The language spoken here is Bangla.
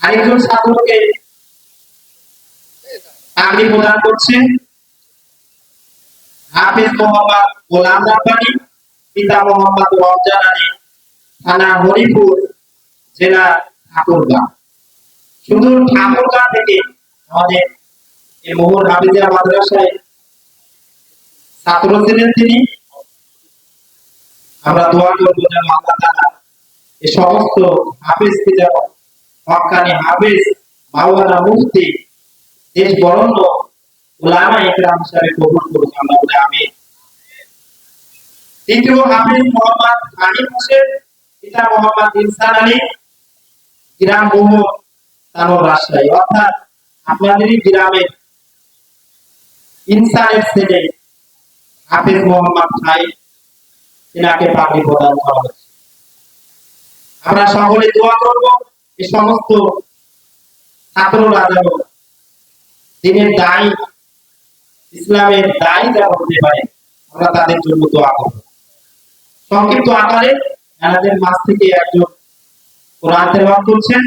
আরেকজন ছাত্রকে পাগড়ি প্রদান করছে হাফেজ মোহাম্মদ গোলাম রাব্বানী, পিতা মোহাম্মদ রমজান আলী, থানা হরিপুর, জেলা ঠাকুরগাঁও। শুধু ঠাকুরগাঁও থেকে আমাদের এই মোহন হাফিজিয়া মাদ্রাসায় ছাত্র ছিলেন তিনি। আমরা দোয়া করব যেন আল্লাহ তাআলা এই সমস্ত হাফেজকে যেন হক্কানি হাফেজ, মাওলানা মুফতি, দেশ বরেণ্য উলামা ইকরাম হিসেবে কবুল করুন, আল্লাহ বলে আমিন। দ্বিতীয় হাফেজ মোহাম্মদ আনিস হোসেন, পিতা মোহাম্মদ ইনসান আলী, গ্রাম মোহন তানোর রাজশাহী। অর্থাৎ আপনাদেরই গ্রামের ইনসানের ছেলে হাফেজ মোহাম্মদ খাই, এনাকে পাগড়ি প্রদান করা হচ্ছে। আমরা সকলে দোয়া করব এই সমস্ত ছাত্ররা যেন দিনের দায়ী, ইসলামের দায়ী যেন হতে পারে, আমরা তাদের জন্য দোয়া করব। সংক্ষিপ্ত আকারে এনাদের মাঝ থেকে একজন কোরআন তেলাওয়াত করছেন।